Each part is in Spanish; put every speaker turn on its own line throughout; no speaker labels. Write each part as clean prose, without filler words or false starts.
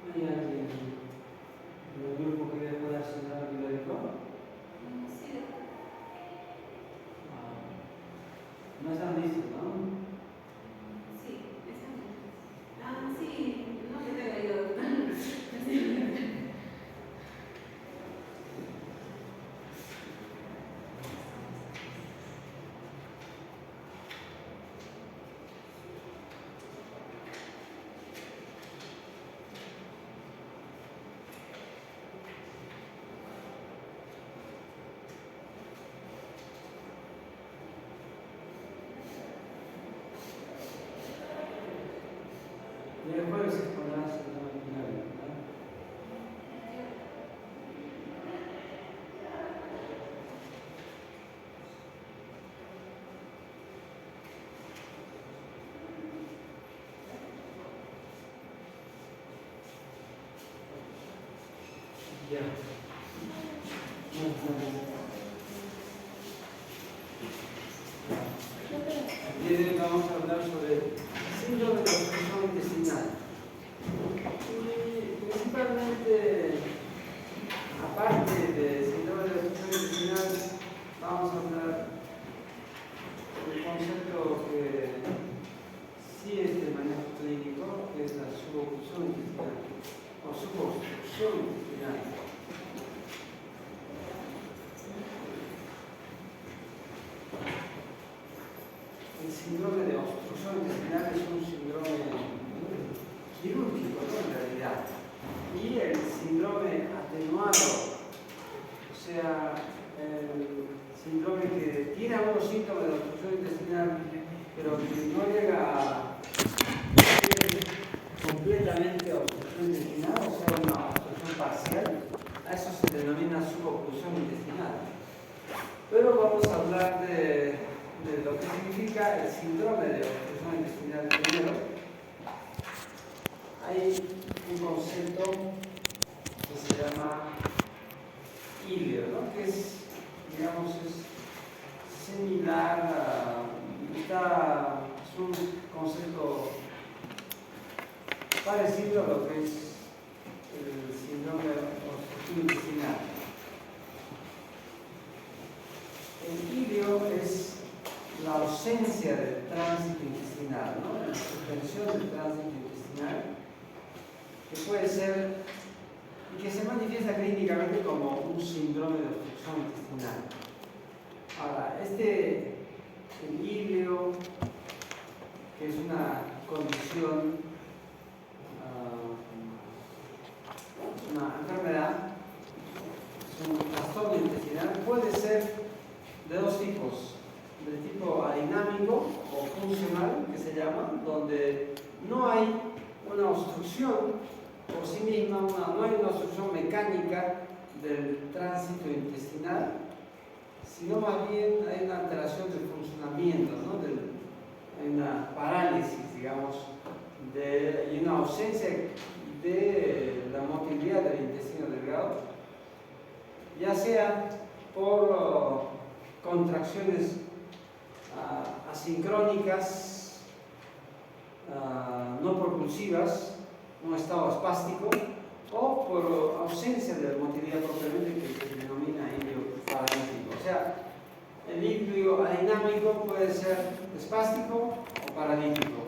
¿Hay alguien del grupo que dejó de accionar bilórico?
Sí.
No están listos, ¿no?
Sí, están. Sí, no te tengo yo.
Y el jueves se pondrá a accionar bilórico, ¿no? Ya. Hoy vamos a hablar sobre síndrome de obstrucción intestinal. Y principalmente, aparte de síndrome de obstrucción intestinal, vamos a hablar del concepto que sí es de manejo clínico, que es la suboclusión intestinal o subobstrucción intestinal. El síndrome de obstrucción intestinal es un síndrome quirúrgico, ¿no? En realidad. Y el síndrome atenuado, o sea, el síndrome que tiene algunos síntomas de obstrucción intestinal, pero que no llega a ser completamente obstrucción intestinal, o sea, una obstrucción parcial, a eso se denomina suboclusión intestinal. Pero vamos a hablar de lo que significa el síndrome de obstrucción intestinal primero. Hay un concepto que se llama ilio, ¿no? Que es, digamos, es similar es un concepto parecido a lo que es el síndrome de obstrucción intestinal. El ilio es la ausencia del tránsito intestinal, ¿no? La suspensión del tránsito intestinal, que puede ser y que se manifiesta clínicamente como un síndrome de obstrucción intestinal. Ahora, el ilio, que es una condición, una enfermedad, es un trastorno intestinal, puede ser de dos tipos. De tipo adinámico o funcional, que se llama, donde no hay una obstrucción por sí misma, no hay una obstrucción mecánica del tránsito intestinal, sino más bien hay una alteración del funcionamiento, ¿no? Hay una parálisis, digamos, y una ausencia de la motilidad del intestino delgado, ya sea por contracciones asincrónicas, no propulsivas, un estado espástico, o por ausencia de motilidad propiamente, que se denomina ilio paralítico. O sea, el ilio adinámico puede ser espástico o paralítico.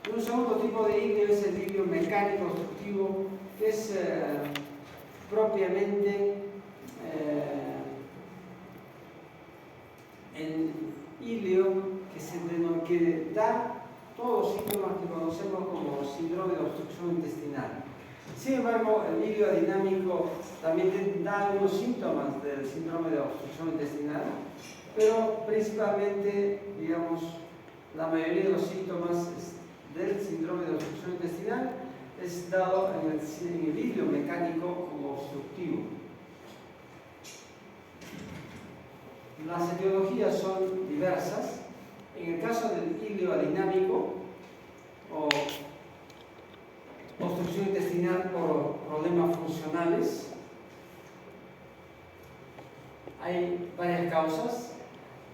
Y un segundo tipo de ilio es el ilio mecánico obstructivo, que es propiamente el ilio que da todos los síntomas que conocemos como síndrome de obstrucción intestinal. Sin embargo, el ilio adinámico también da algunos síntomas del síndrome de obstrucción intestinal, pero principalmente, digamos, la mayoría de los síntomas del síndrome de obstrucción intestinal es dado en el ilio mecánico como obstructivo. Las etiologías son diversas. En el caso del ilio adinámico o obstrucción intestinal por problemas funcionales, hay varias causas.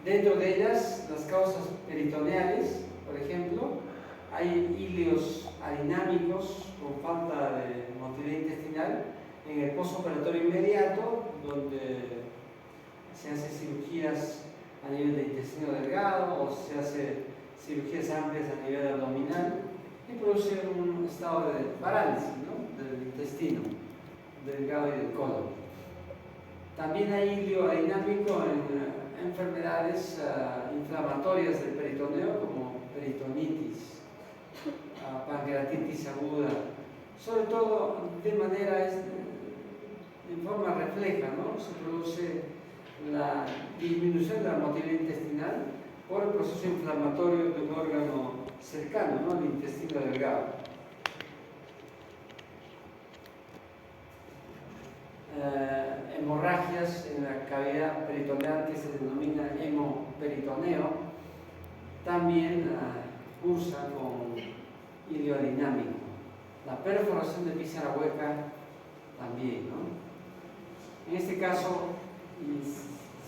Dentro de ellas, las causas peritoneales, por ejemplo, hay ilios adinámicos con falta de motilidad intestinal en el postoperatorio inmediato, donde se hacen cirugías a nivel de intestino delgado o se hace cirugías amplias a nivel abdominal y produce un estado de parálisis, ¿no?, del intestino delgado y del colon. También hay ilio adinámico en enfermedades inflamatorias del peritoneo, como peritonitis, pancreatitis aguda, sobre todo de manera, en forma refleja, ¿no? Se produce la disminución de la motilidad intestinal por el proceso inflamatorio de un órgano cercano, ¿no?, el intestino delgado. Hemorragias en la cavidad peritoneal que se denomina hemoperitoneo también cursa con ilio adinámico. La perforación de víscera hueca también, ¿no? En este caso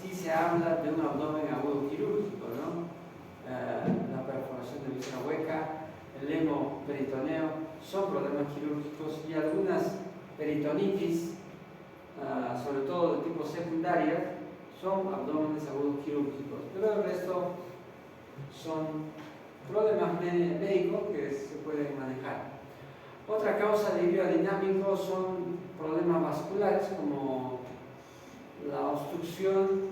sí se habla de un abdomen agudo quirúrgico, ¿no? La perforación de víscera hueca, el hemoperitoneo son problemas quirúrgicos y algunas peritonitis, sobre todo de tipo secundaria, son abdómenes agudos quirúrgicos, pero el resto son problemas médicos que se pueden manejar. Otra causa de ilio adinámico son problemas vasculares, como la obstrucción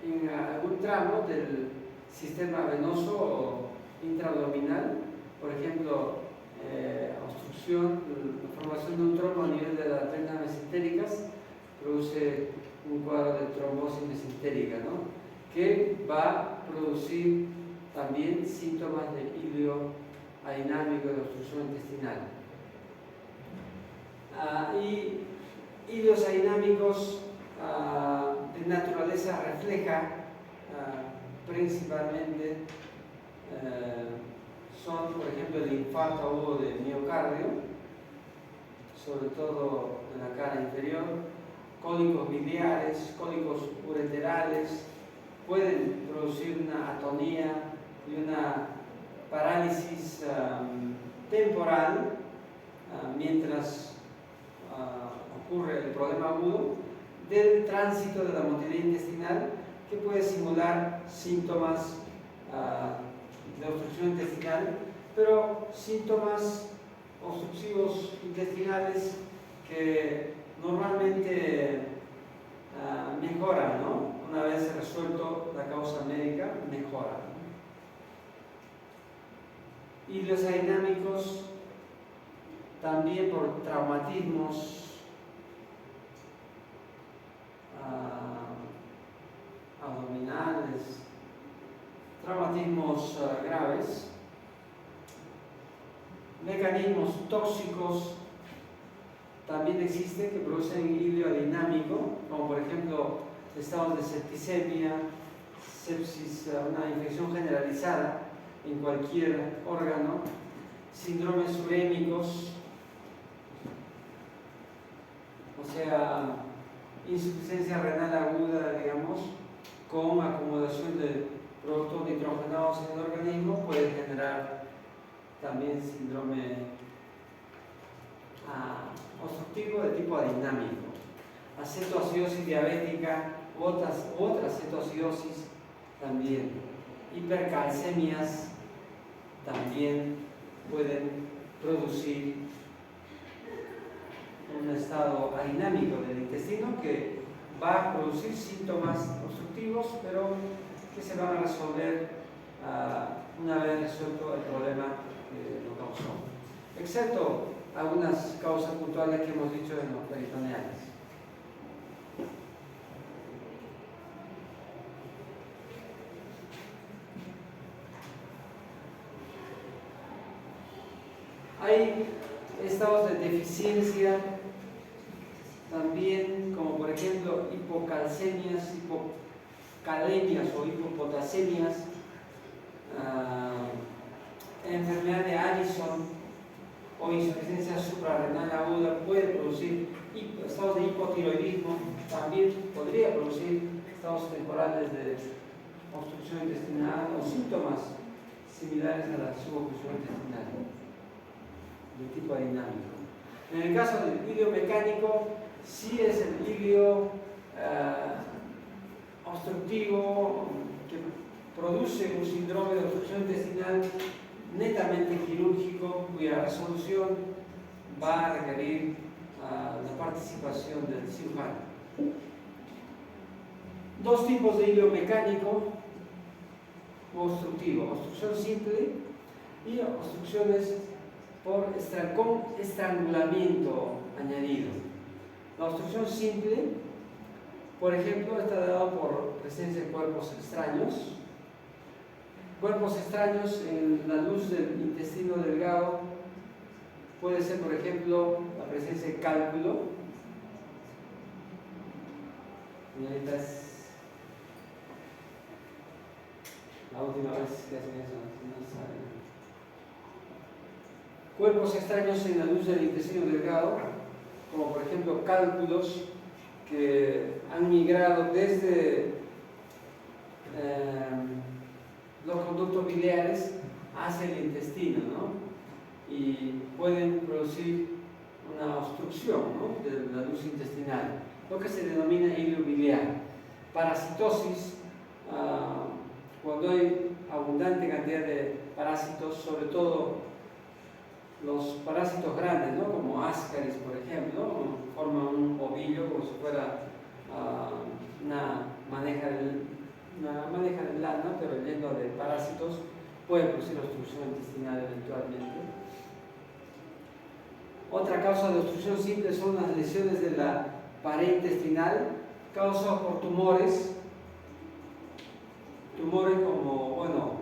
en algún tramo del sistema venoso intraabdominal, por ejemplo, obstrucción, la formación de un trombo a nivel de las venas mesentéricas produce un cuadro de trombosis mesentérica, ¿no?, que va a producir también síntomas de ilio adinámico y de obstrucción intestinal. Y ilios adinámicos de naturaleza refleja principalmente son, por ejemplo, el infarto agudo de miocardio, sobre todo en la cara inferior, cólicos biliares, cólicos ureterales, pueden producir una atonía y una parálisis temporal mientras ocurre el problema agudo del tránsito de la motilidad intestinal, que puede simular síntomas de obstrucción intestinal, pero síntomas obstructivos intestinales que normalmente mejoran, ¿no? Una vez resuelto la causa médica, mejora. Y los adinámicos también por traumatismos abdominales, traumatismos graves, mecanismos tóxicos también existen que producen ilio adinámico, como por ejemplo estados de septicemia, sepsis, una infección generalizada en cualquier órgano, síndromes urémicos, o sea, insuficiencia renal aguda, digamos, con acumulación de productos nitrogenados en el organismo, puede generar también síndrome obstructivo de tipo adinámico. Acetoacidosis diabética u otras cetoacidosis también. Hipercalcemias también pueden producir un estado adinámico del intestino que va a producir síntomas obstructivos, pero que se van a resolver una vez resuelto el problema que lo causó, excepto algunas causas puntuales que hemos dicho en los peritoneales. Hay estados de deficiencia también, como por ejemplo hipocalcemias, hipocalemias o hipopotasemias, enfermedad de Addison o insuficiencia suprarrenal aguda puede producir estados de hipotiroidismo, también podría producir estados temporales de obstrucción intestinal o síntomas similares a la suboclusión intestinal, de tipo dinámico. En el caso del ilio mecánico, sí es el ilio obstructivo que produce un síndrome de obstrucción intestinal netamente quirúrgico, cuya resolución va a requerir la participación del cirujano. Dos tipos de ilio mecánico o obstructivo: obstrucción simple y obstrucciones con estrangulamiento añadido. La obstrucción simple, por ejemplo, está dada por presencia de cuerpos extraños. Cuerpos extraños en la luz del intestino delgado puede ser, por ejemplo, la presencia de cálculo. Señoritas, la última vez que hacen eso, no saben. Cuerpos extraños en la luz del intestino delgado, como por ejemplo cálculos que han migrado desde los conductos biliares hacia el intestino, ¿no? Y pueden producir una obstrucción, ¿no?, de la luz intestinal, lo que se denomina ilio biliar. Parasitosis, cuando hay abundante cantidad de parásitos, sobre todo los parásitos grandes, ¿no?, como Ascaris, por ejemplo, forman un ovillo como si fuera una maneja de lana, pero lleno de parásitos, puede producir obstrucción intestinal eventualmente. Otra causa de obstrucción simple son las lesiones de la pared intestinal causadas por tumores como, bueno,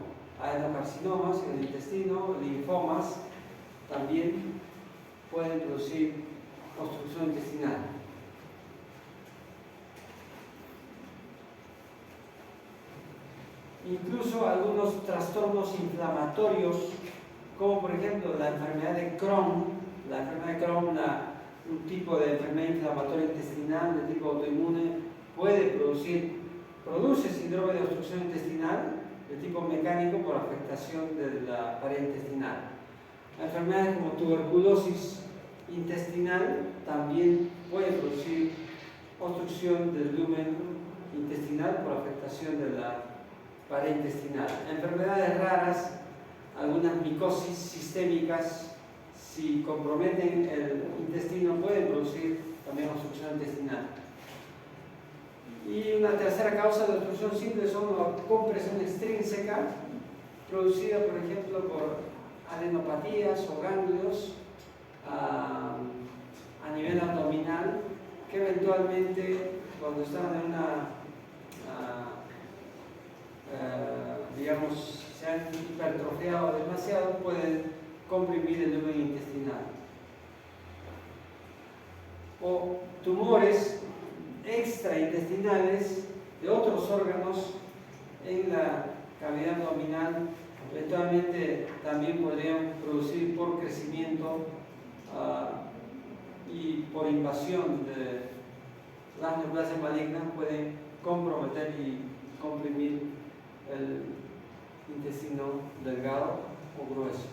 adenocarcinomas en el intestino, linfomas, también pueden producir obstrucción intestinal. Incluso algunos trastornos inflamatorios, como por ejemplo la enfermedad de Crohn. La enfermedad de Crohn, un tipo de enfermedad inflamatoria intestinal de tipo autoinmune, produce síndrome de obstrucción intestinal de tipo mecánico por afectación de la pared intestinal. Enfermedades como tuberculosis intestinal también pueden producir obstrucción del lumen intestinal por afectación de la pared intestinal. Enfermedades raras, algunas micosis sistémicas, si comprometen el intestino, pueden producir también obstrucción intestinal. Y una tercera causa de obstrucción simple son la compresión extrínseca, producida por ejemplo por adenopatías o ganglios a nivel abdominal, que eventualmente cuando están en digamos, se han hipertrofiado demasiado, pueden comprimir el lumen intestinal. O tumores extraintestinales de otros órganos en la cavidad abdominal, eventualmente también podrían producir por crecimiento y por invasión de las neoplasias malignas, pueden comprometer y comprimir el intestino delgado o grueso.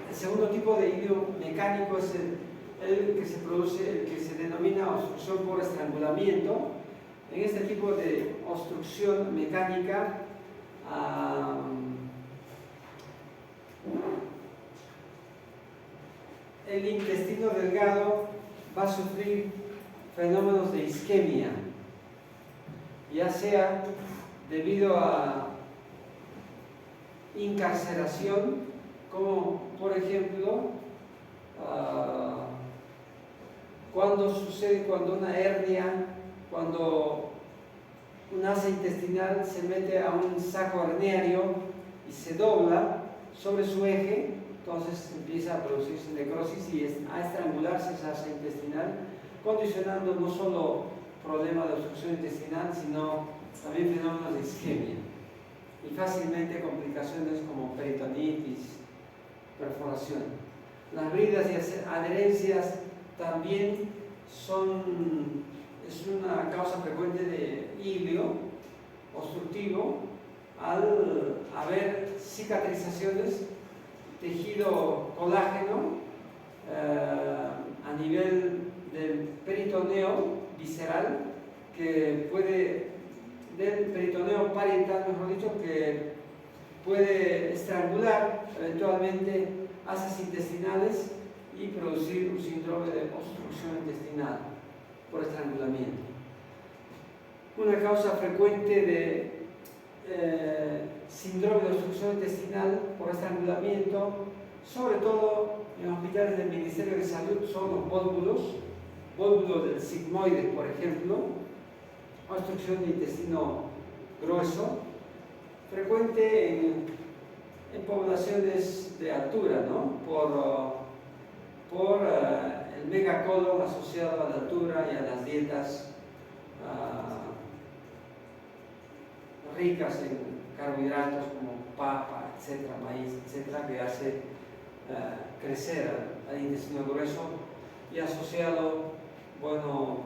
El segundo tipo de ilio mecánico es el que se produce, el que se denomina obstrucción por estrangulamiento. En este tipo de obstrucción mecánica el intestino delgado va a sufrir fenómenos de isquemia, ya sea debido a incarceración, como por ejemplo cuando una hernia, cuando un asa intestinal se mete a un saco herniario y se dobla sobre su eje, entonces empieza a producirse necrosis y a estrangularse esa asa intestinal, condicionando no solo problemas de obstrucción intestinal, sino también fenómenos de isquemia y fácilmente complicaciones como peritonitis, perforación. Las bridas y adherencias también es una causa frecuente de ilio obstructivo al haber cicatrizaciones, tejido colágeno a nivel del peritoneo visceral, que puede, del peritoneo parietal, mejor dicho, que puede estrangular eventualmente asas intestinales y producir un síndrome de obstrucción intestinal por estrangulamiento. Una causa frecuente de síndrome de obstrucción intestinal por estrangulamiento, sobre todo en hospitales del Ministerio de Salud, son los vólvulos del sigmoide, por ejemplo, obstrucción de intestino grueso, frecuente en poblaciones de altura, ¿no? por el megacolon asociado a la altura y a las dietas ricas en carbohidratos como papa, etcétera, maíz, etcétera, que hace crecer al intestino grueso, y asociado, bueno,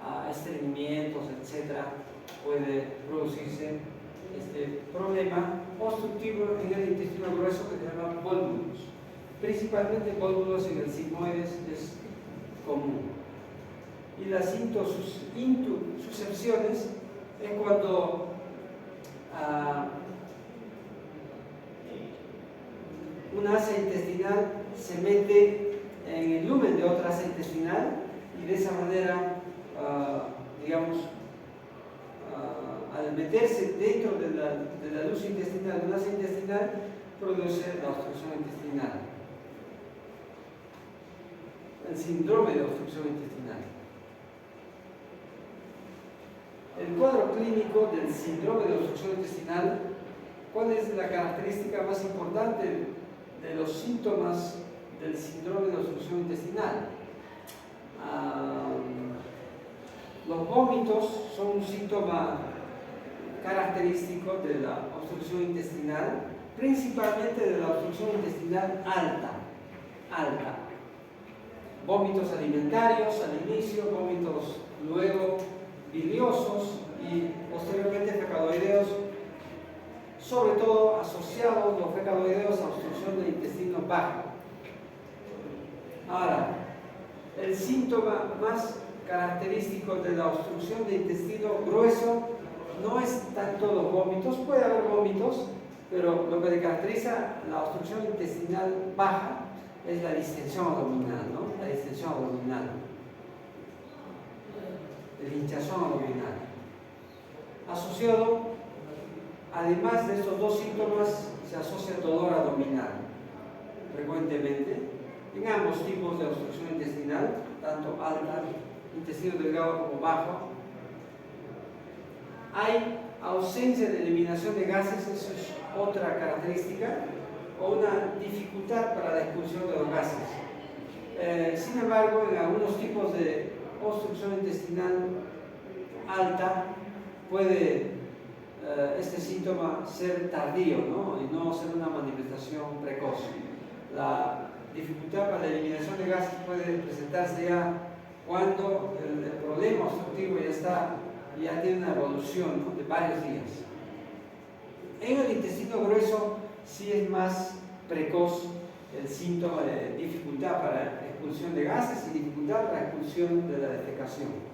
a estreñimientos, etcétera, puede producirse este problema obstructivo en el intestino grueso que se llama vólvulos. Principalmente vólvulos en el sigmoides es común. Y las intuscepciones es cuando una asa intestinal se mete en el lumen de otra asa intestinal, y de esa manera, digamos, al meterse dentro de la luz intestinal, de una asa intestinal, produce la obstrucción intestinal. El síndrome de obstrucción intestinal. El cuadro clínico del síndrome de obstrucción intestinal, ¿cuál es la característica más importante de los síntomas del síndrome de obstrucción intestinal? Los vómitos son un síntoma característico de la obstrucción intestinal, principalmente de la obstrucción intestinal alta. Vómitos alimentarios al inicio, vómitos luego biliosos y posteriormente fecaloideos, sobre todo asociados los fecaloideos a obstrucción del intestino bajo. Ahora, el síntoma más característico de la obstrucción del intestino grueso no es tanto los vómitos, puede haber vómitos, pero lo que caracteriza la obstrucción intestinal baja es la distensión abdominal, ¿no? La distensión abdominal, la hinchazón abdominal. Asociado, además de estos dos síntomas, se asocia dolor abdominal frecuentemente en ambos tipos de obstrucción intestinal, tanto alta, intestino delgado, como bajo. Hay ausencia de eliminación de gases, eso es otra característica, o una dificultad para la expulsión de los gases. Sin embargo, en algunos tipos de obstrucción intestinal alta puede este síntoma ser tardío, ¿no? Y no ser una manifestación precoz. La dificultad para la eliminación de gases puede presentarse ya cuando el problema obstructivo ya tiene una evolución, ¿no? De varios días. En el intestino grueso sí es más precoz el síntoma de dificultad para expulsión de gases y dificultad para expulsión de la defecación.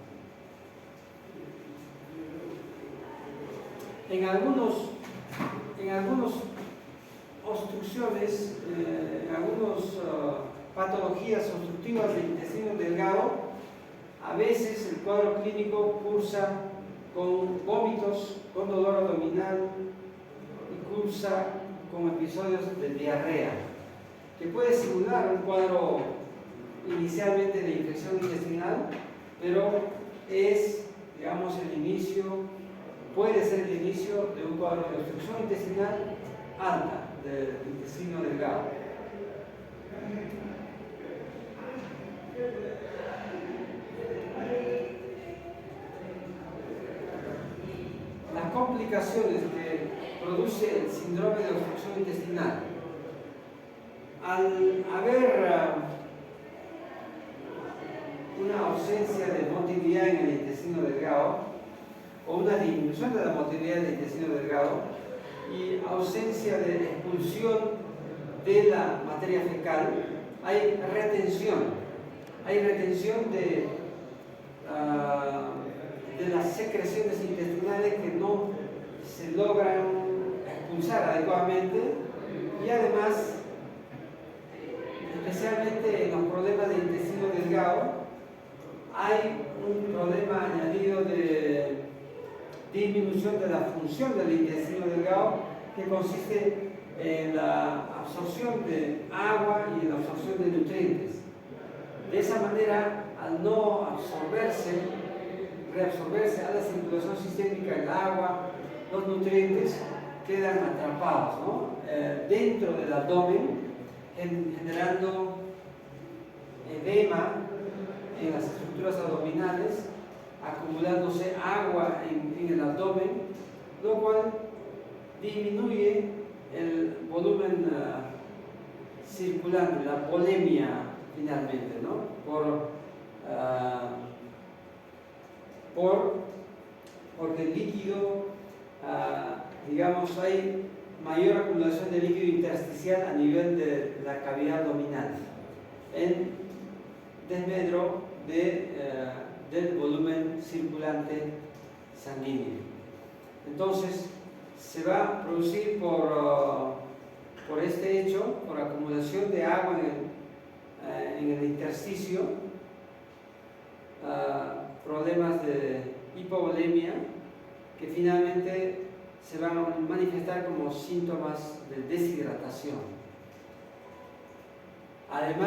En algunos obstrucciones, en algunas patologías obstructivas del intestino delgado, a veces el cuadro clínico cursa con vómitos, con dolor abdominal y cursa con episodios de diarrea, que puede simular un cuadro inicialmente de infección intestinal, pero es, digamos, puede ser el inicio de un cuadro de obstrucción intestinal alta del intestino delgado. Las complicaciones que produce el síndrome de obstrucción intestinal. Al haber una ausencia de motilidad en el intestino delgado, o una disminución de la motilidad del intestino delgado y ausencia de expulsión de la materia fecal, hay retención de las secreciones intestinales que no se logran expulsar adecuadamente y además, especialmente en los problemas de intestino delgado, hay un problema añadido de disminución de la función del intestino delgado que consiste en la absorción de agua y en la absorción de nutrientes. De esa manera, al no reabsorberse a la circulación sistémica el agua, los nutrientes quedan atrapados, ¿no? Dentro del abdomen, generando edema en las estructuras abdominales, acumulándose agua en el abdomen, lo cual disminuye el volumen circulante, la volemia finalmente, ¿no? Porque el líquido, digamos, hay mayor acumulación de líquido intersticial a nivel de la cavidad abdominal, en desmedro del volumen circulante sanguíneo. Entonces, se va a producir por este hecho, por acumulación de agua en el intersticio, problemas de hipovolemia que finalmente se van a manifestar como síntomas de deshidratación. Además,